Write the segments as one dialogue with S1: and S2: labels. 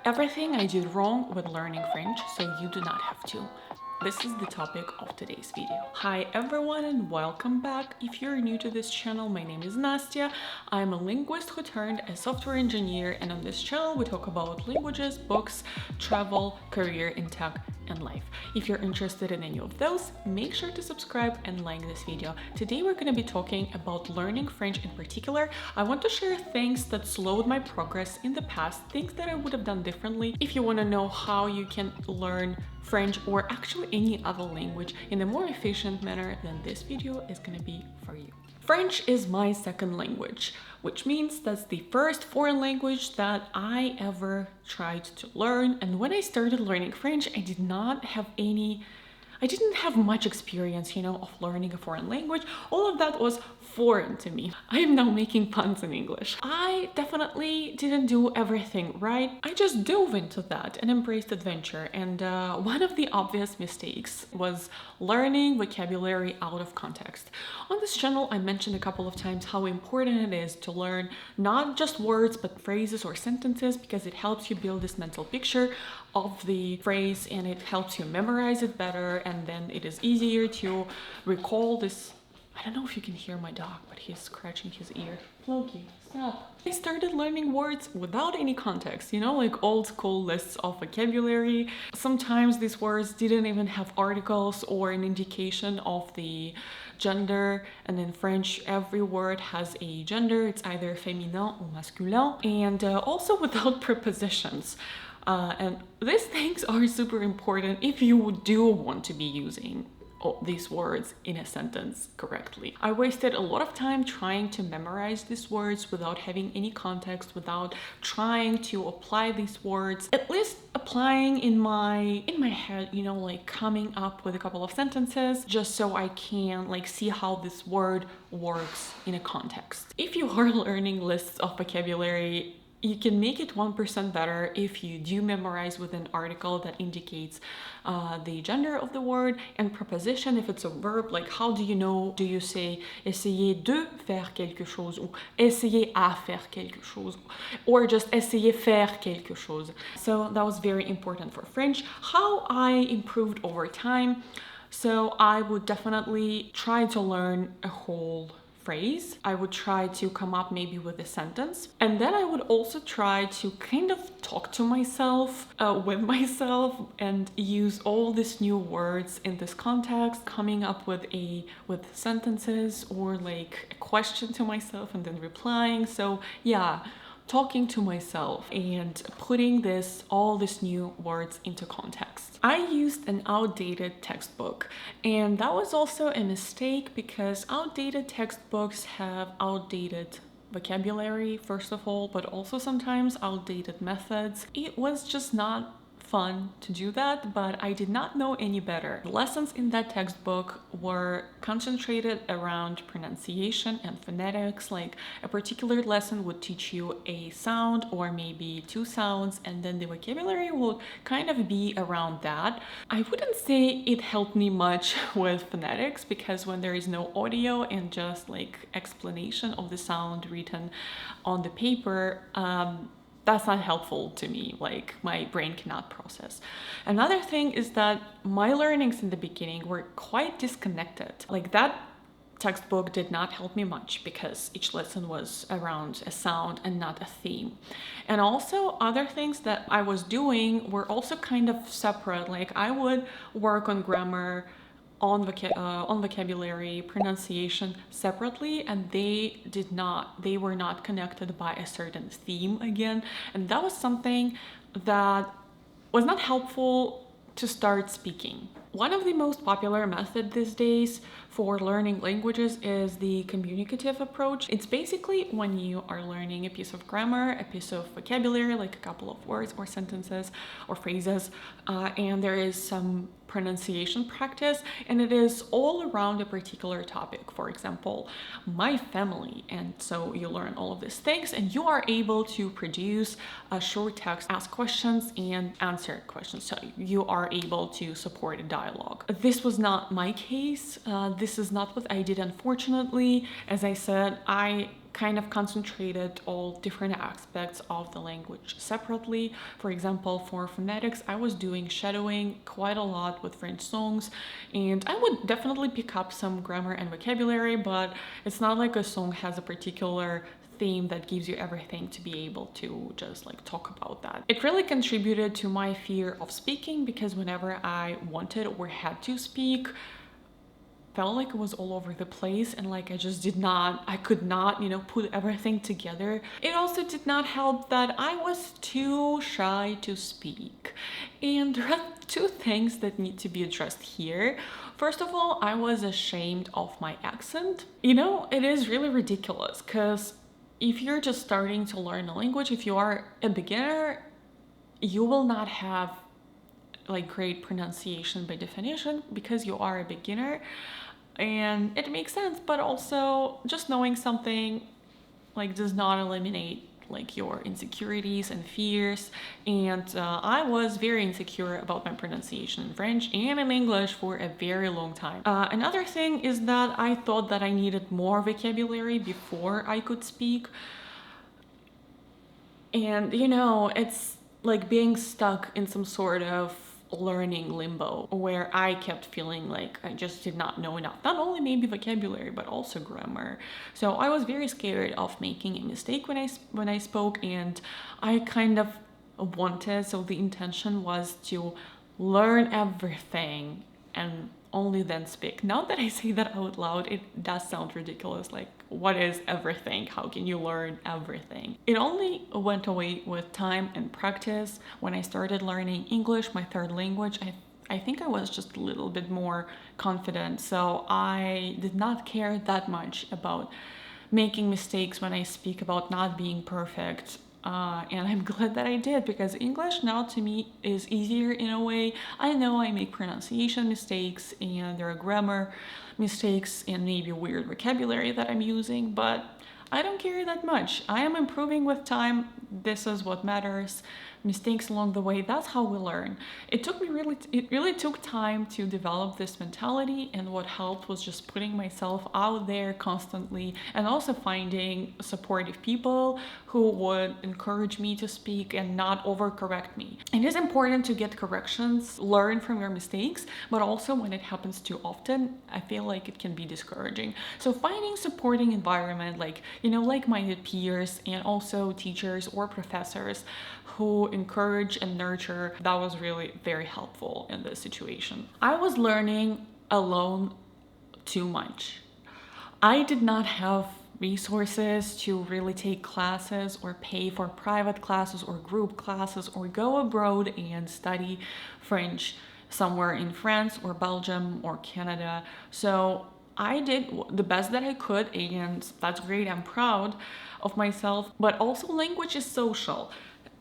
S1: Everything I did wrong with learning French, so you do not have to. This is the topic of today's video. Hi everyone and welcome back. If you're new to this channel, my name is Nastya. I'm a linguist who turned a software engineer, and on this channel we talk about languages, books, travel, career in tech, and life. If you're interested in any of those, make sure to subscribe and like this video. Today we're going to be talking about learning French in particular. I want to share things that slowed my progress in the past, things that I would have done differently. If you want to know how you can learn French or actually any other language in a more efficient manner, then this video is going to be for you. French is my second language, which means that's the first foreign language that I ever tried to learn. And when I started learning French, I didn't have much experience, of learning a foreign language. All of that was foreign to me. I am now making puns in English. I definitely didn't do everything right. I just dove into that and embraced adventure. And one of the obvious mistakes was learning vocabulary out of context. On this channel, I mentioned a couple of times how important it is to learn not just words, but phrases or sentences, because it helps you build this mental picture of the phrase and it helps you memorize it better, and then it is easier to recall this. I don't know if you can hear my dog, but he's scratching his ear. Loki, stop. I started learning words without any context, like old school lists of vocabulary. Sometimes these words didn't even have articles or an indication of the gender, and in French every word has a gender. It's either féminin or masculin, and also without prepositions. And these things are super important if you do want to be using these words in a sentence correctly. I wasted a lot of time trying to memorize these words without having any context, without trying to apply these words, at least applying in my head, like coming up with a couple of sentences just so I can see how this word works in a context. If you are learning lists of vocabulary, you can make it 1% better if you do memorize with an article that indicates the gender of the word and preposition. If it's a verb, like how do you say essayer de faire quelque chose or essayer à faire quelque chose or just essayer faire quelque chose. So that was very important for French. How I improved over time. So I would definitely try to learn a whole phrase. I would try to come up maybe with a sentence, and then I would also try to kind of talk to myself with myself and use all these new words in this context, coming up with sentences or a question to myself and then replying. So yeah, talking to myself and putting all these new words into context. I used an outdated textbook, and that was also a mistake because outdated textbooks have outdated vocabulary, first of all, but also sometimes outdated methods. It was just not fun to do that, but I did not know any better. The lessons in that textbook were concentrated around pronunciation and phonetics. Like a particular lesson would teach you a sound or maybe two sounds, and then the vocabulary would kind of be around that. I wouldn't say it helped me much with phonetics, because when there is no audio and just explanation of the sound written on the paper, that's not helpful to me. My brain cannot process. Another thing is that my learnings in the beginning were quite disconnected. That textbook did not help me much because each lesson was around a sound and not a theme. And also other things that I was doing were also kind of separate. I would work on grammar, on vocabulary, pronunciation separately, and they were not connected by a certain theme again, and that was something that was not helpful to start speaking. One of the most popular methods these days for learning languages is the communicative approach. It's basically when you are learning a piece of grammar, a piece of vocabulary, like a couple of words or sentences or phrases, and there is some pronunciation practice, and it is all around a particular topic. For example, my family. And so you learn all of these things, and you are able to produce a short text, ask questions and answer questions. So you are able to support a dialogue. This was not my case. This is not what I did, unfortunately. As I said, I kind of concentrated all different aspects of the language separately. For example, for phonetics, I was doing shadowing quite a lot with French songs, and I would definitely pick up some grammar and vocabulary, but it's not like a song has a particular theme that gives you everything to be able to just like talk about that. It really contributed to my fear of speaking, because whenever I wanted or had to speak, felt like it was all over the place, and like I could not, put everything together. It also did not help that I was too shy to speak. And there are two things that need to be addressed here. First of all, I was ashamed of my accent. It is really ridiculous, because if you're just starting to learn a language, if you are a beginner, you will not have like great pronunciation by definition, because you are a beginner, and it makes sense. But also, just knowing something like does not eliminate like your insecurities and fears. And I was very insecure about my pronunciation in French and in English for a very long time. Another thing is that I thought that I needed more vocabulary before I could speak. And it's like being stuck in some sort of learning limbo, where I kept feeling like I just did not know enough, not only maybe vocabulary but also grammar. So I was very scared of making a mistake when I spoke, and I kind of wanted, so the intention was to learn everything and only then speak. Now that I say that out loud, it does sound ridiculous. Like, what is everything? How can you learn everything? It only went away with time and practice. When I started learning English, my third language, I think I was just a little bit more confident. So I did not care that much about making mistakes when I speak, about not being perfect. And I'm glad that I did, because English now to me is easier in a way. I know I make pronunciation mistakes and there are grammar mistakes and maybe weird vocabulary that I'm using, but I don't care that much. I am improving with time. This is what matters. Mistakes along the way, that's how we learn. It really took time to develop this mentality, and what helped was just putting myself out there constantly, and also finding supportive people who would encourage me to speak and not overcorrect me. It is important to get corrections, learn from your mistakes, but also when it happens too often, I feel like it can be discouraging. So finding supporting environment, like like-minded peers, and also teachers or professors who encourage and nurture, that was really very helpful in this situation. I was learning alone too much. I did not have resources to really take classes or pay for private classes or group classes or go abroad and study French somewhere in France or Belgium or Canada. So I did the best that I could, and that's great. I'm proud of myself. But also, language is social.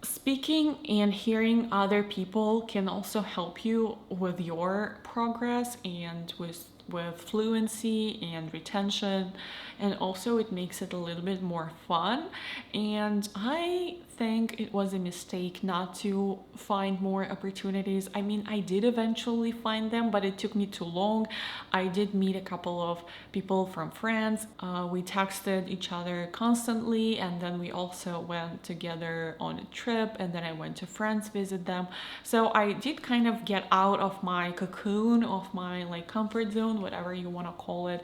S1: Speaking and hearing other people can also help you with your progress and with fluency and retention, and also it makes it a little bit more fun. And I think it was a mistake not to find more opportunities. I mean, I did eventually find them, but it took me too long. I did meet a couple of people from France. We texted each other constantly, and then we also went together on a trip, and then I went to France, visit them. So I did kind of get out of my cocoon, of my like comfort zone, whatever you want to call it,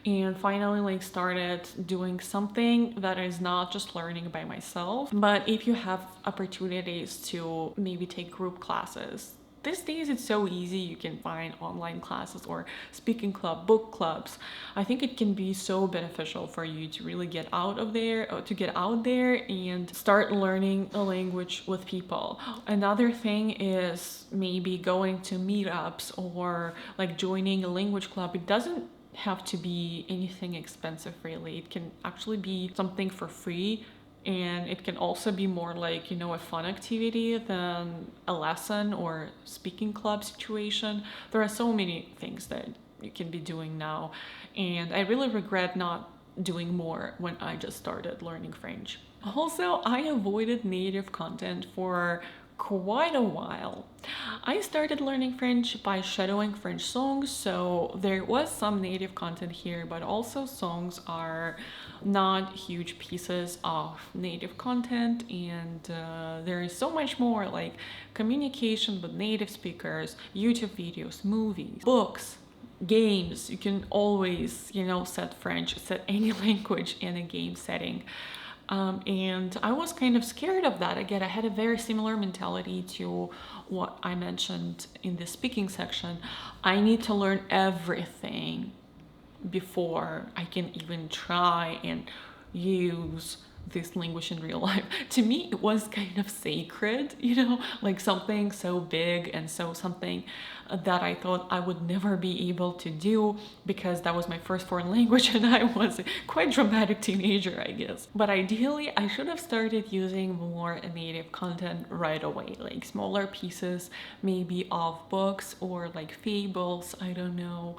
S1: and finally like started doing something that is not just learning by myself. But if you have opportunities to maybe take group classes, these days it's so easy. You can find online classes or speaking club, book clubs. I think it can be so beneficial for you to really get out there and start learning a language with people. Another thing is maybe going to meetups or like joining a language club. It doesn't have to be anything expensive, really. It can actually be something for free. And it can also be more like, a fun activity than a lesson or speaking club situation. There are so many things that you can be doing now. And I really regret not doing more when I just started learning French. Also, I avoided native content for quite a while. I started learning French by shadowing French songs, so there was some native content here, but also songs are not huge pieces of native content, and there is so much more like communication with native speakers, YouTube videos, movies, books, games. You can always, set French, set any language in a game setting. And I was kind of scared of that. Again, I had a very similar mentality to what I mentioned in the speaking section. I need to learn everything before I can even try and use this language in real life. To me, it was kind of sacred, like something so big and so something that I thought I would never be able to do because that was my first foreign language and I was a quite dramatic teenager, I guess. But ideally, I should have started using more native content right away, like smaller pieces, maybe of books or like fables, I don't know.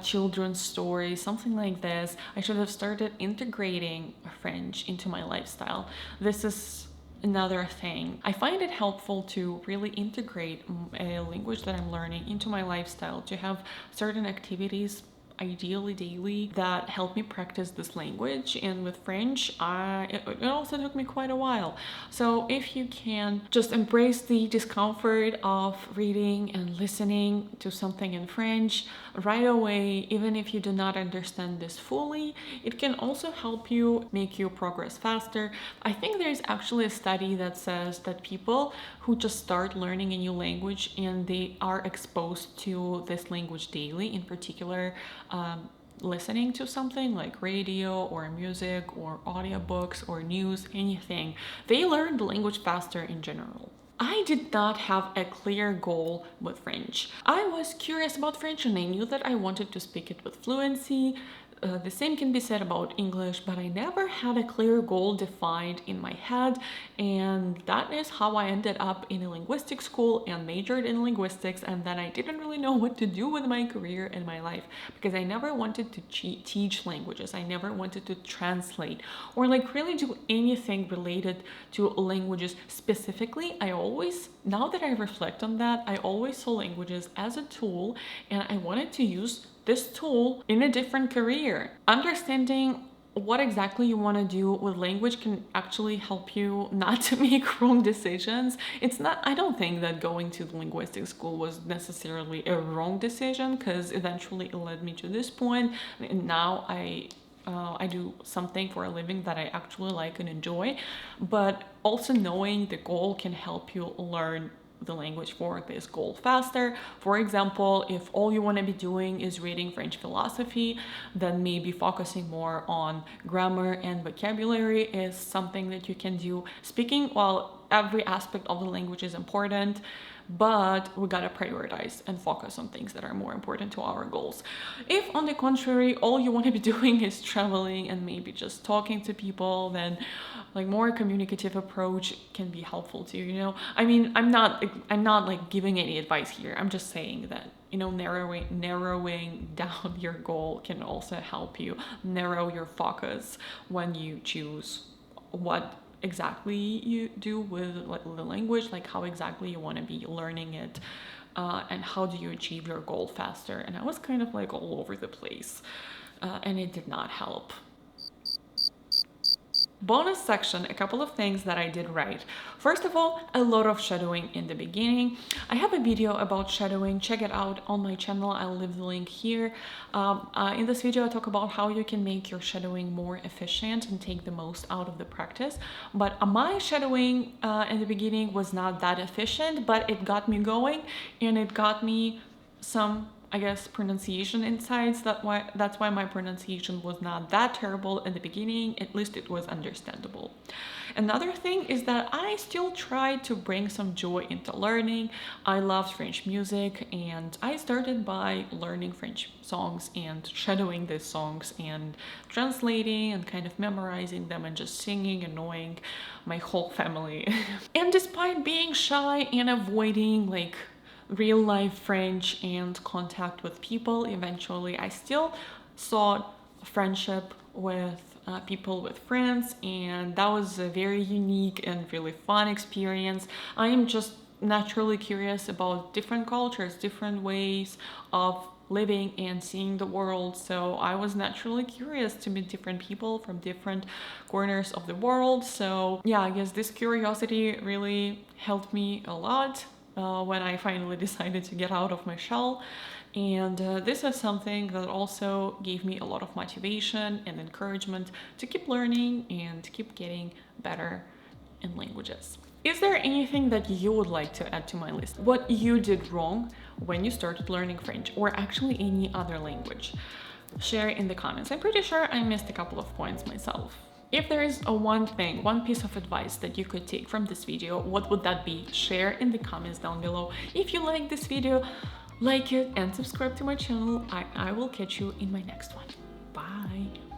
S1: Children's stories, something like this. I should have started integrating French into my lifestyle. This is another thing. I find it helpful to really integrate a language that I'm learning into my lifestyle, to have certain activities, ideally daily, that help me practice this language. And with French, it also took me quite a while. So if you can just embrace the discomfort of reading and listening to something in French right away, even if you do not understand this fully, it can also help you make your progress faster. I think there's actually a study that says that people who just start learning a new language and they are exposed to this language daily, in particular, listening to something like radio or music or audiobooks or news, anything, they learn the language faster in general. I did not have a clear goal with French. I was curious about French and I knew that I wanted to speak it with fluency. The same can be said about English, but I never had a clear goal defined in my head, and that is how I ended up in a linguistics school and majored in linguistics, and then I didn't really know what to do with my career and my life because I never wanted to teach languages. I never wanted to translate or like really do anything related to languages specifically. Now that I reflect on that, I always saw languages as a tool, and I wanted to use this tool in a different career. Understanding what exactly you want to do with language can actually help you not to make wrong decisions. I don't think that going to the linguistics school was necessarily a wrong decision because eventually it led me to this point. And now I do something for a living that I actually like and enjoy, but also knowing the goal can help you learn the language for this goal faster. For example, if all you want to be doing is reading French philosophy, then maybe focusing more on grammar and vocabulary is something that you can do. Speaking, while every aspect of the language is important, but we gotta prioritize and focus on things that are more important to our goals. If on the contrary, all you want to be doing is traveling and maybe just talking to people, then like more communicative approach can be helpful too. I mean, I'm not like giving any advice here. I'm just saying that narrowing down your goal can also help you narrow your focus when you choose what exactly you do with like the language, like how exactly you want to be learning it, and how do you achieve your goal faster. And I was kind of like all over the place, and it did not help. Bonus section, a couple of things that I did right. First of all, a lot of shadowing in the beginning. I have a video about shadowing, check it out on my channel, I'll leave the link here. In this video I talk about how you can make your shadowing more efficient and take the most out of the practice. But my shadowing in the beginning was not that efficient, but it got me going and it got me some, I guess, pronunciation insights. That's why my pronunciation was not that terrible in the beginning. At least it was understandable. Another thing is that I still tried to bring some joy into learning. I loved French music and I started by learning French songs and shadowing these songs and translating and kind of memorizing them and just singing, annoying my whole family. And despite being shy and avoiding like real life French and contact with people, eventually I still sought friendship with people with friends, and that was a very unique and really fun experience. I am just naturally curious about different cultures, different ways of living and seeing the world. So I was naturally curious to meet different people from different corners of the world. So yeah, I guess this curiosity really helped me a lot when I finally decided to get out of my shell. And this is something that also gave me a lot of motivation and encouragement to keep learning and keep getting better in languages. Is there anything that you would like to add to my list? What you did wrong when you started learning French, or actually any other language? Share in the comments. I'm pretty sure I missed a couple of points myself. If there is one thing, one piece of advice that you could take from this video, what would that be? Share in the comments down below. If you like this video, like it and subscribe to my channel. I will catch you in my next one. Bye.